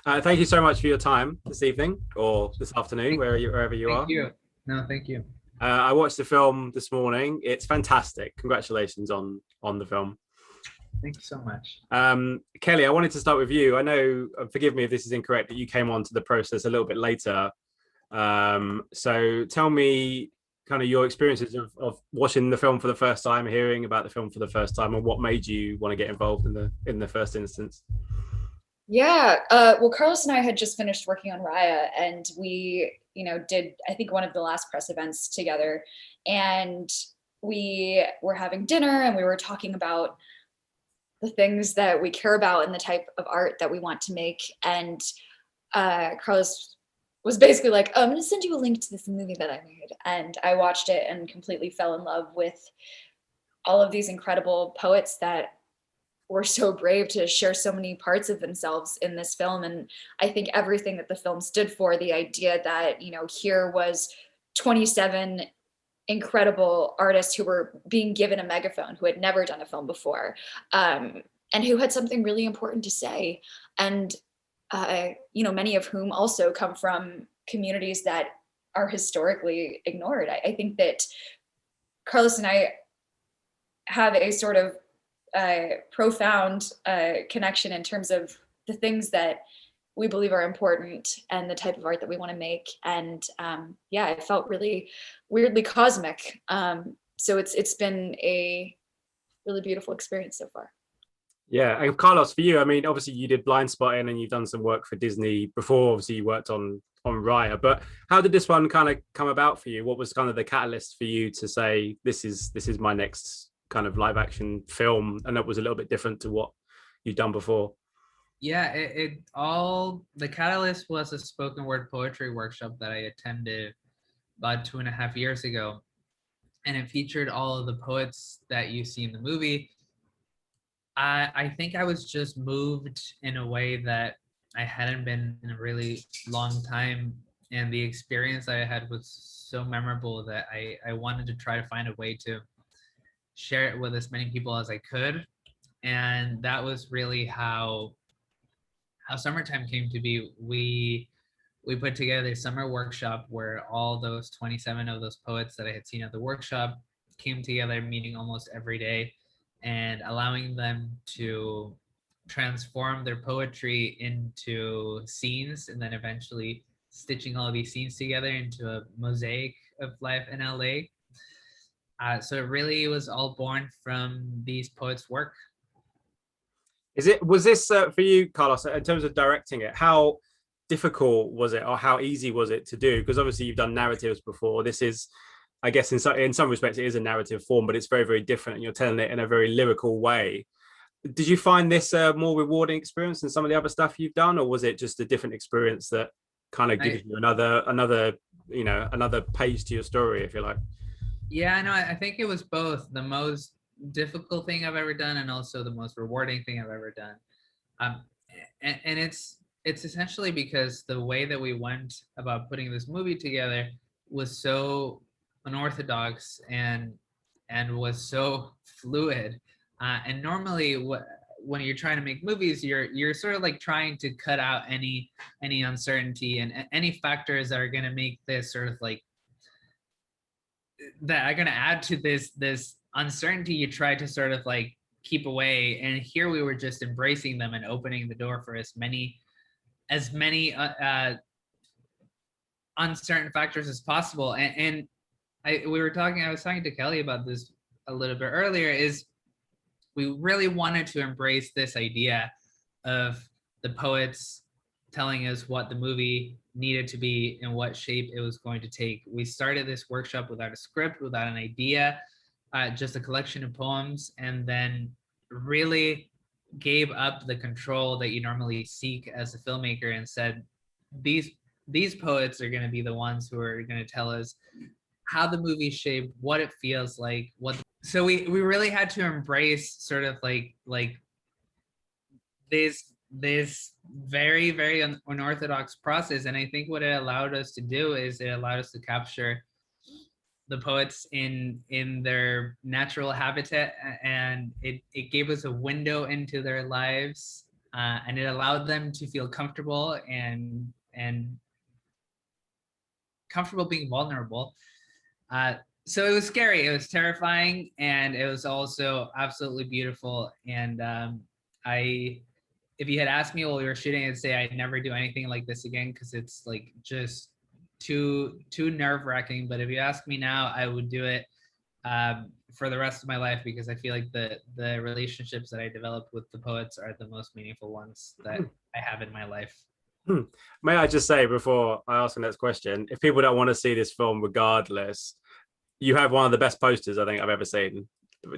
Thank you so much for your time this evening or this afternoon, wherever you Thank are. you. No, thank you. I watched the film this morning. It's fantastic. Congratulations on the film. Thank you so much. Kelly, I wanted to start with you. I know, forgive me if this is incorrect, that you came onto the process a little bit later. So tell me kind of your experiences of watching the film for the first time, hearing about the film for the first time, and what made you want to get involved in the first instance. Yeah, well, Carlos and I had just finished working on Raya, and we, did I think one of the last press events together, and we were having dinner and we were talking about the things that we care about and the type of art that we want to make. And Carlos was basically like, oh, I'm going to send you a link to this movie that I made. And I watched it and completely fell in love with all of these incredible poets that were so brave to share so many parts of themselves in this film. And I think everything that the film stood for, the idea that, here was 27 incredible artists who were being given a megaphone, who had never done a film before, and who had something really important to say. And, many of whom also come from communities that are historically ignored. I think that Carlos and I have a sort of profound connection in terms of the things that we believe are important and the type of art that we want to make. And it felt really weirdly cosmic. So it's been a really beautiful experience so far. Yeah, and Carlos, for you, I mean, obviously you did Blindspotting and you've done some work for Disney before. Obviously, you worked on Raya, but how did this one kind of come about for you? What was kind of the catalyst for you to say this is my next kind of live action film, and that was a little bit different to what you'd done before? Yeah, it all, the catalyst was a spoken word poetry workshop that I attended about 2.5 years ago, and it featured all of the poets that you see in the movie. I think I was just moved in a way that I hadn't been in a really long time, and the experience that I had was so memorable that I wanted to try to find a way to share it with as many people as I could. And that was really how Summertime came to be. We put together a summer workshop where all those 27 of those poets that I had seen at the workshop came together, meeting almost every day and allowing them to transform their poetry into scenes, and then eventually stitching all of these scenes together into a mosaic of life in LA. So it really was all born from these poets' work. Was this for you, Carlos, in terms of directing it? How difficult was it, or how easy was it to do? Because obviously you've done narratives before. This is, I guess, in some respects, it is a narrative form, but it's very, very different, and you're telling it in a very lyrical way. Did you find this a more rewarding experience than some of the other stuff you've done, or was it just a different experience that kind of gives you another page to your story, if you like? Yeah, no, I think it was both the most difficult thing I've ever done and also the most rewarding thing I've ever done. And it's essentially because the way that we went about putting this movie together was so unorthodox and was so fluid. And normally, when you're trying to make movies, you're sort of like trying to cut out any uncertainty and any factors that are going to make this sort of like that are going to add to this uncertainty. You try to sort of like keep away, and here we were just embracing them and opening the door for as many uncertain factors as possible. And I was talking to Kelly about this a little bit earlier, is we really wanted to embrace this idea of the poets telling us what the movie needed to be and what shape it was going to take. We started this workshop without a script, without an idea, just a collection of poems, and then really gave up the control that you normally seek as a filmmaker and said, these poets are going to be the ones who are going to tell us how the movie shaped, what it feels like, so we really had to embrace sort of like this very, very unorthodox process. And I think what it allowed us to do is it allowed us to capture the poets in their natural habitat, and it gave us a window into their lives and it allowed them to feel comfortable and comfortable being vulnerable. So it was scary, it was terrifying, and it was also absolutely beautiful. And if you had asked me while we were shooting, I'd say I'd never do anything like this again, because it's like just too nerve-wracking. But if you ask me now, I would do it for the rest of my life, because I feel like the relationships that I developed with the poets are the most meaningful ones that I have in my life. May I just say, before I ask the next question, if people don't want to see this film regardless, you have one of the best posters I think I've ever seen.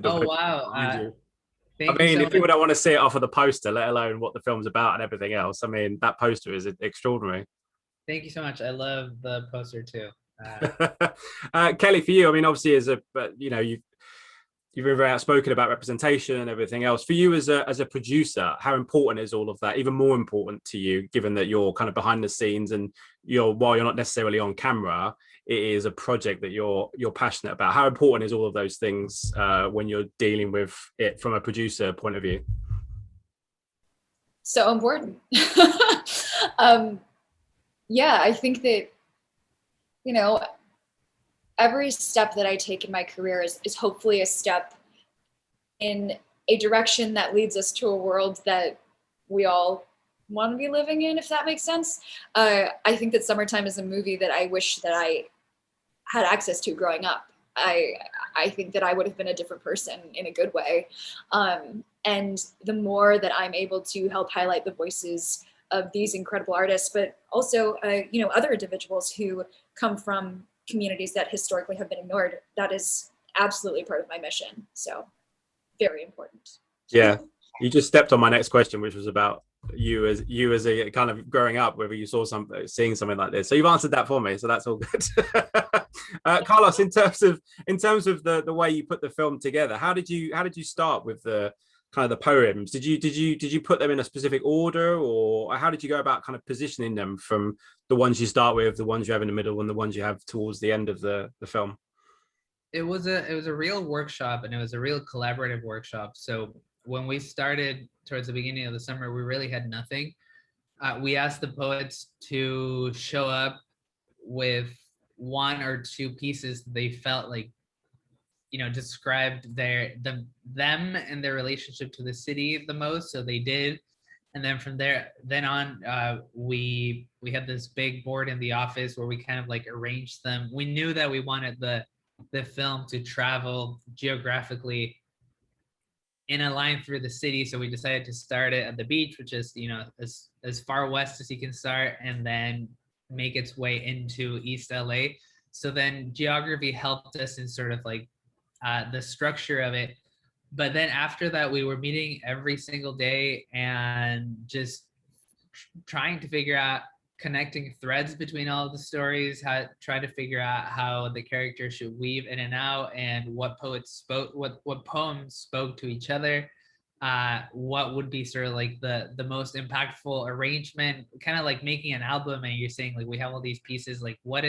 Oh, wow. I mean, if people don't want to see it off of the poster, let alone what the film's about and everything else, I mean, that poster is extraordinary. Thank you so much. I love the poster too. Kelly, for you, I mean, obviously, you've been very outspoken about representation and everything else. For you as a producer, how important is all of that? Even more important to you, given that you're kind of behind the scenes and while you're not necessarily on camera, it is a project that you're passionate about. How important is all of those things when you're dealing with it from a producer point of view? So important. Yeah, I think that, every step that I take in my career is hopefully a step in a direction that leads us to a world that we all want to be living in, if that makes sense. I think that Summertime is a movie that I wish that I had access to growing up. I think that I would have been a different person in a good way. And the more that I'm able to help highlight the voices of these incredible artists, but also, other individuals who come from communities that historically have been ignored, that is absolutely part of my mission. So very important. Yeah, you just stepped on my next question, which was about you as a kind of growing up, whether you seeing something like this. So you've answered that for me, so that's all good. Carlos, in terms of the way you put the film together, how did you start with the kind of the poems? Did you put them in a specific order, or how did you go about kind of positioning them from the ones you start with, the ones you have in the middle, and the ones you have towards the end of the film? It was a real workshop, and it was a real collaborative workshop. So when we started towards the beginning of the summer, we really had nothing. We asked the poets to show up with one or two pieces they felt like, described them and their relationship to the city the most. So they did. And then from then on, we had this big board in the office where we kind of like arranged them. We knew that we wanted the film to travel geographically in a line through the city. So we decided to start it at the beach, which is, as far west as you can start, and then make its way into East LA. So then geography helped us in sort of like the structure of it. But then after that, we were meeting every single day and just trying to figure out connecting threads between all of the stories, try to figure out how the characters should weave in and out, and what poets spoke, what poems spoke to each other, what would be sort of like the most impactful arrangement, kind of like making an album. And you're saying like, we have all these pieces, like what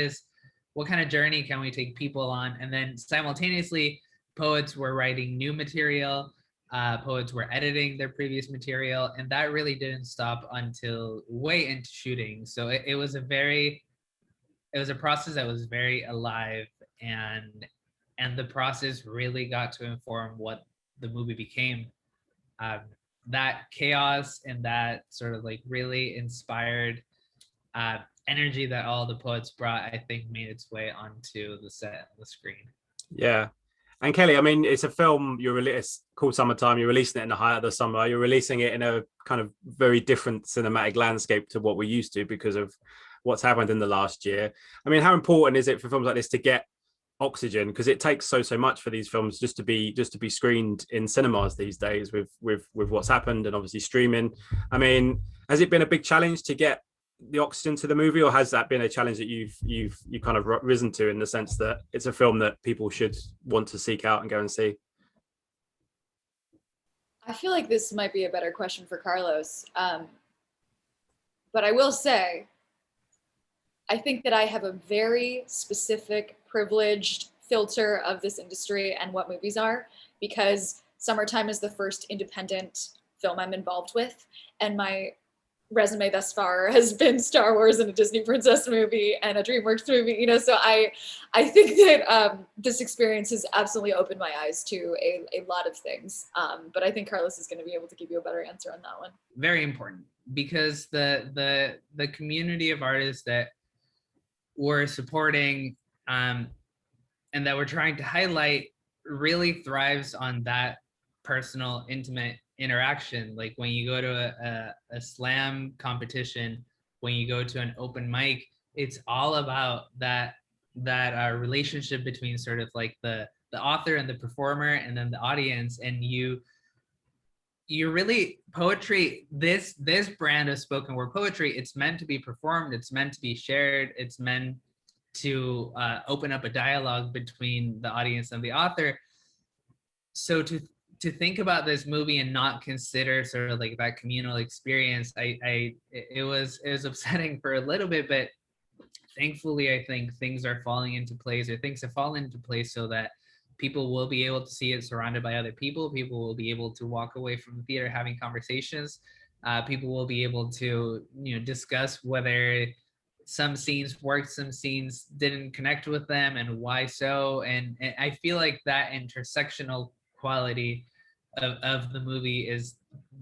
kind of journey can we take people on? And then simultaneously, poets were writing new material, poets were editing their previous material, and that really didn't stop until way into shooting. So it was a process that was very alive, and the process really got to inform what the movie became. That chaos and that sort of like really inspired energy that all the poets brought, I think, made its way onto the set and the screen. Yeah. And Kelly, I mean, it's a film it's called Summertime. You're releasing it in the height of the summer. You're releasing it in a kind of very different cinematic landscape to what we're used to because of what's happened in the last year. I mean, how important is it for films like this to get oxygen? Because it takes so much for these films just to be screened in cinemas these days with what's happened and obviously streaming. I mean, has it been a big challenge to get the oxygen to the movie, or has that been a challenge that you've kind of risen to, in the sense that it's a film that people should want to seek out and go and see? I feel like this might be a better question for Carlos, but I will say I think that I have a very specific privileged filter of this industry and what movies are, because Summertime is the first independent film I'm involved with. And my resume thus far has been Star Wars and a Disney princess movie and a DreamWorks movie, you know, so I think that this experience has absolutely opened my eyes to a lot of things. But I think Carlos is going to be able to give you a better answer on that one. Very important, because the community of artists that we're supporting and that we're trying to highlight really thrives on that personal, intimate interaction. Like when you go to a slam competition, when you go to an open mic, it's all about that relationship between sort of like the author and the performer, and then the audience. And you really, poetry, this brand of spoken word poetry, it's meant to be performed, it's meant to be shared, it's meant to open up a dialogue between the audience and the author. So to think about this movie and not consider sort of like that communal experience, it was upsetting for a little bit, but thankfully I think things are falling into place, or things have fallen into place, so that people will be able to see it surrounded by other people. People will be able to walk away from the theater having conversations. People will be able to, you know, discuss whether some scenes worked, some scenes didn't connect with them, and why so. And I feel like that intersectional quality of the movie is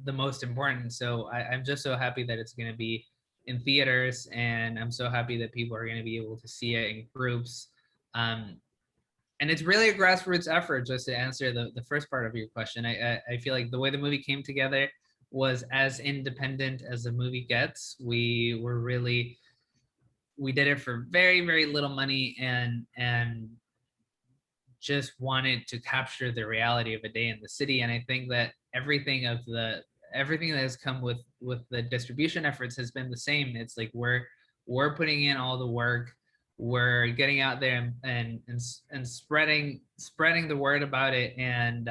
the most important. So I'm just so happy that it's going to be in theaters, and I'm so happy that people are going to be able to see it in groups. And it's really a grassroots effort, just to answer the first part of your question. I feel like the way the movie came together was as independent as a movie gets. We did it for very, very little money, and just wanted to capture the reality of a day in the city. And I think that everything that has come with the distribution efforts has been the same. It's like we're putting in all the work, we're getting out there and spreading the word about it. And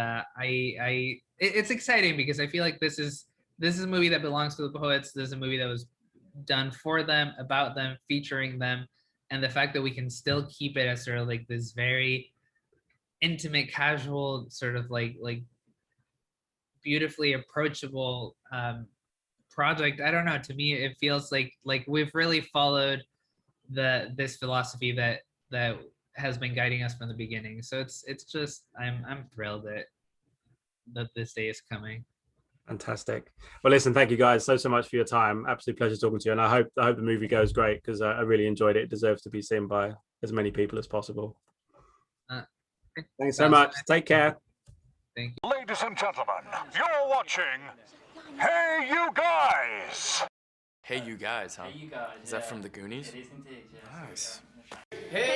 it's exciting, because I feel like this is a movie that belongs to the poets. This is a movie that was done for them, about them, featuring them. And the fact that we can still keep it as sort of like this very intimate, casual, sort of like beautifully approachable project. I don't know, to me it feels like we've really followed this philosophy that has been guiding us from the beginning. So it's just I'm thrilled that this day is coming. Fantastic. Well, listen, thank you guys so much for your time. Absolute pleasure talking to you, and I hope the movie goes great, because I really enjoyed it. It deserves to be seen by as many people as possible. Thanks so much. Take care. Thank you. Ladies and gentlemen, you're watching Hey You Guys. Hey You Guys, huh? Hey, you guys. Is that from the Goonies? It is indeed, yes. Nice. Hey,